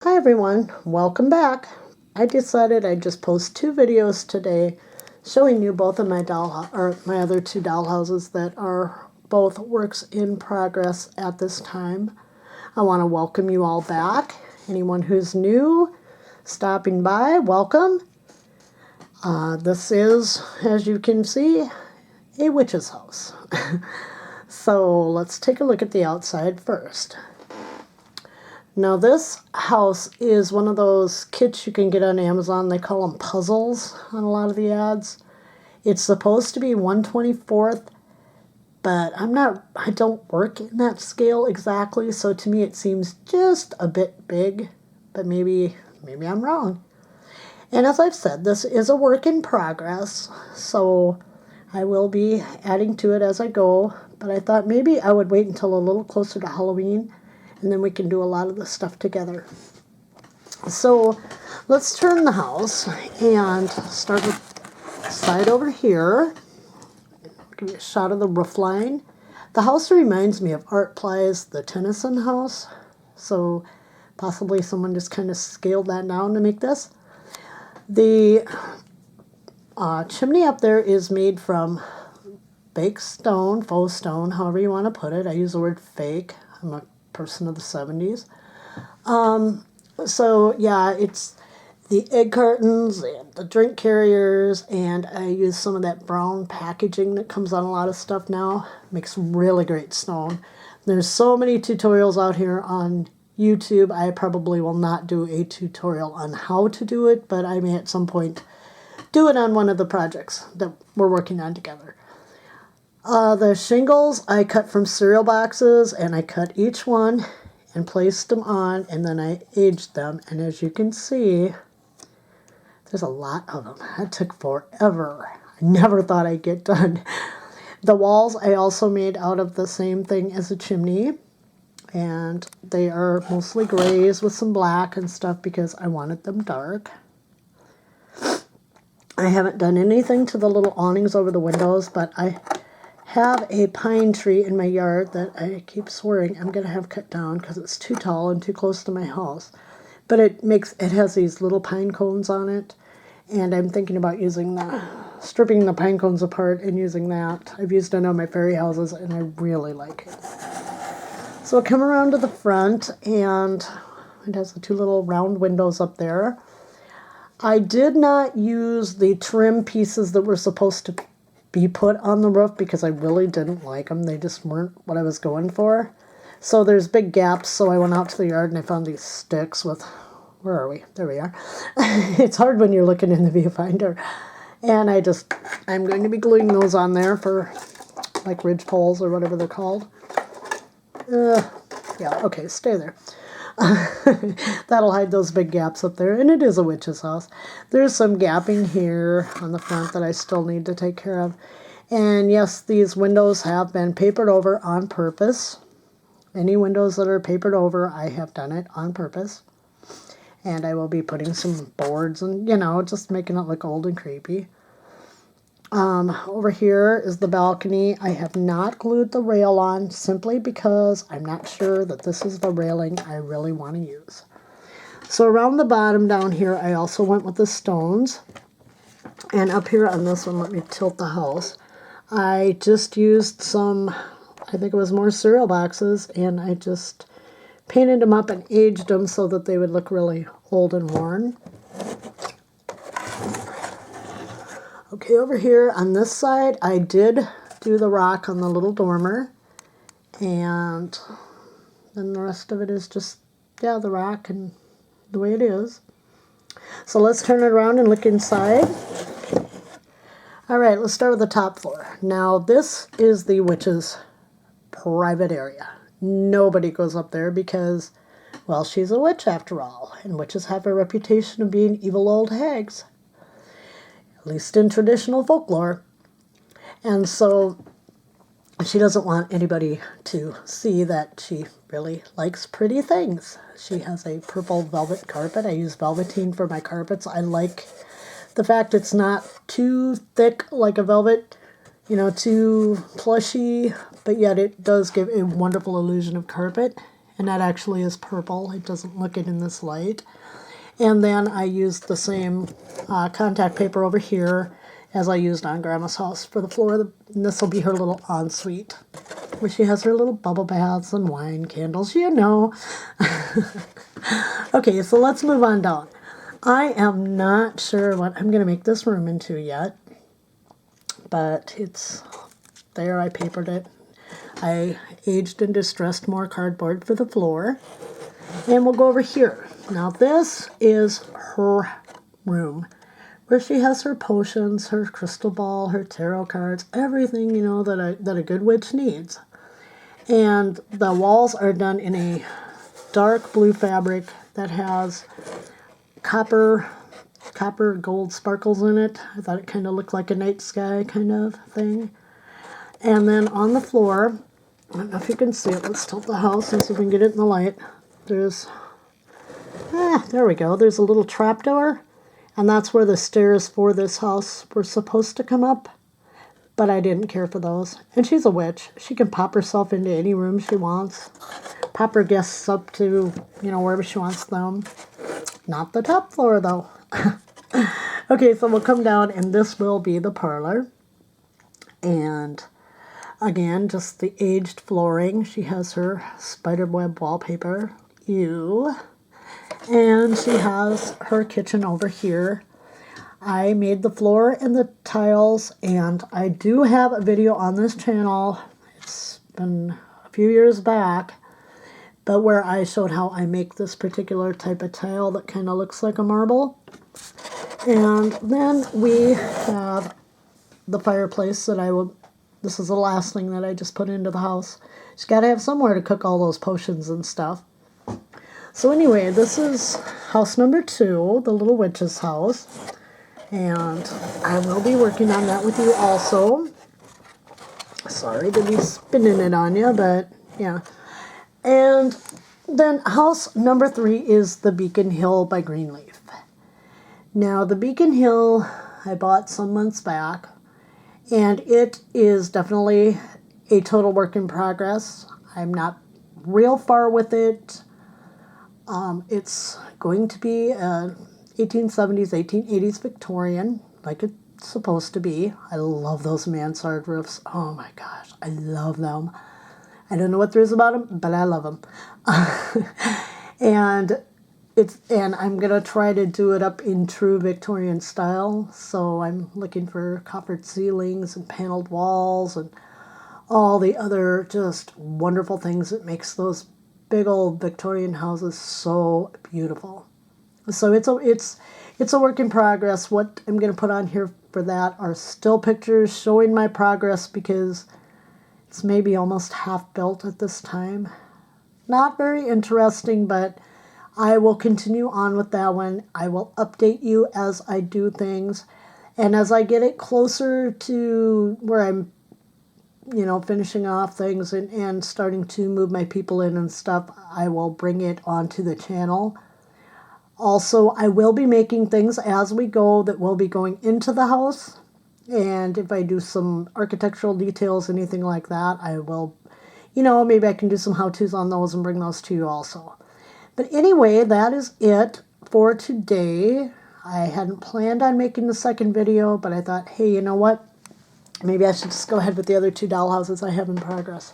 Hi everyone, welcome back. I decided I'd just post two videos today showing you both of my my other two dollhouses that are both works in progress at this time. I want to welcome you all back. Anyone who's new, stopping by, welcome. This is, as you can see, a witch's house. So let's take a look at the outside first. Now this house is one of those kits you can get on Amazon. They call them puzzles on a lot of the ads. It's supposed to be 1/24th, but I don't work in that scale exactly, so to me it seems just a bit big, but maybe I'm wrong. And as I've said, this is a work in progress, so I will be adding to it as I go, but I thought maybe I would wait until a little closer to Halloween and then we can do a lot of the stuff together. So let's turn the house and start with the side over here. Give you a shot of the roof line. The house reminds me of Art Ply's The Tennyson House, so possibly someone just kind of scaled that down to make this. The chimney up there is made from fake stone, faux stone, however you want to put it. I use the word fake. I'm a person of the 70s. So yeah, it's the egg cartons and the drink carriers, and I use some of that brown packaging that comes on a lot of stuff now. Makes really great stone. There's so many tutorials out here on YouTube. I probably will not do a tutorial on how to do it, but I may at some point do it on one of the projects that we're working on together. The shingles I cut from cereal boxes, and I cut each one and placed them on, and then I aged them. And as you can see, there's a lot of them. That took forever. I never thought I'd get done. The walls I also made out of the same thing as a chimney, and they are mostly grays with some black and stuff because I wanted them dark. I haven't done anything to the little awnings over the windows, but I have a pine tree in my yard that I keep swearing I'm going to have cut down because it's too tall and too close to my house. But it has these little pine cones on it, and I'm thinking about stripping the pine cones apart and using that. I've used it on my fairy houses and I really like it. So I'll come around to the front, and it has the two little round windows up there. I did not use the trim pieces that were supposed to be put on the roof because I really didn't like them. They just weren't what I was going for. So there's big gaps, so I went out to the yard and I found these sticks with, where are we? There we are. It's hard when you're looking in the viewfinder. And I'm going to be gluing those on there for like ridge poles or whatever they're called. Yeah, okay, stay there. That'll hide those big gaps up there, and it is a witch's house. There's some gapping here on the front that I still need to take care of. And yes, these windows have been papered over on purpose. Any windows that are papered over, I have done it on purpose. And I will be putting some boards and, just making it look old and creepy. Over here is the balcony. I have not glued the rail on simply because I'm not sure that this is the railing I really want to use. So around the bottom down here, I also went with the stones. And up here on this one, let me tilt the house. I just used some, I think it was more cereal boxes, and I just painted them up and aged them so that they would look really old and worn. Okay, over here on this side, I did do the rock on the little dormer, and then the rest of it is just, the rock and the way it is. So let's turn it around and look inside. All right, let's start with the top floor. Now, this is the witch's private area. Nobody goes up there because, well, she's a witch after all, and witches have a reputation of being evil old hags. At least in traditional folklore. And so she doesn't want anybody to see that she really likes pretty things. She has a purple velvet carpet. I use velveteen for my carpets. I like the fact it's not too thick like a velvet, too plushy, but yet it does give a wonderful illusion of carpet. and that actually is purple. It doesn't look it in this light. And then I used the same contact paper over here as I used on Grandma's house for the floor. And this will be her little ensuite, where she has her little bubble baths and wine candles, you know. Okay, so let's move on down. I am not sure what I'm going to make this room into yet, but it's there. I papered it. I aged and distressed more cardboard for the floor. And we'll go over here. Now this is her room, where she has her potions, her crystal ball, her tarot cards, everything, you know, that a good witch needs. And the walls are done in a dark blue fabric that has copper gold sparkles in it. I thought it kind of looked like a night sky kind of thing. And then on the floor, I don't know if you can see it. Let's tilt the house and see if we can get it in the light. There's, there we go. There's a little trapdoor, and that's where the stairs for this house were supposed to come up, but I didn't care for those. And she's a witch. She can pop herself into any room she wants, pop her guests up to, you know, wherever she wants them. Not the top floor, though. Okay, so we'll come down, and this will be the parlor. And again, just the aged flooring. She has her spiderweb wallpaper. Ew. And she has her kitchen over here. I made the floor and the tiles, and I do have a video on this channel. It's been a few years back, but where I showed how I make this particular type of tile that kind of looks like a marble. And then we have the fireplace that this is the last thing that I just put into the house. She's got to have somewhere to cook all those potions and stuff. So anyway, this is house number 2, the little witch's house. And I will be working on that with you also. Sorry to be spinning it on you, but yeah. And then house number 3 is the Beacon Hill by Greenleaf. Now the Beacon Hill I bought some months back, and it is definitely a total work in progress. I'm not real far with it. It's going to be a 1870s, 1880s Victorian, like it's supposed to be. I love those mansard roofs. Oh my gosh, I love them. I don't know what there is about them, but I love them. And I'm gonna try to do it up in true Victorian style. So I'm looking for coppered ceilings and paneled walls and all the other just wonderful things that makes those big old Victorian houses so beautiful. So it's a work in progress. What I'm going to put on here for that are still pictures showing my progress, because it's maybe almost half built at this time. Not very interesting, but I will continue on with that one. I will update you as I do things. And as I get it closer to where I'm, you know, finishing off things and starting to move my people in and stuff, I will bring it onto the channel. Also, I will be making things as we go that will be going into the house. And if I do some architectural details, anything like that, I will, you know, maybe I can do some how-tos on those and bring those to you also. But anyway, that is it for today. I hadn't planned on making the second video, but I thought, hey, you know what? Maybe I should just go ahead with the other 2 dollhouses I have in progress.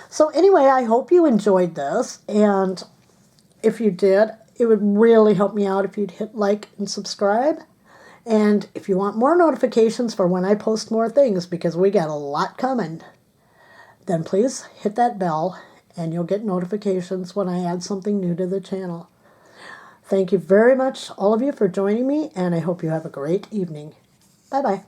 So anyway, I hope you enjoyed this. And if you did, it would really help me out if you'd hit like and subscribe. And if you want more notifications for when I post more things, because we got a lot coming, then please hit that bell and you'll get notifications when I add something new to the channel. Thank you very much, all of you, for joining me, and I hope you have a great evening. Bye-bye.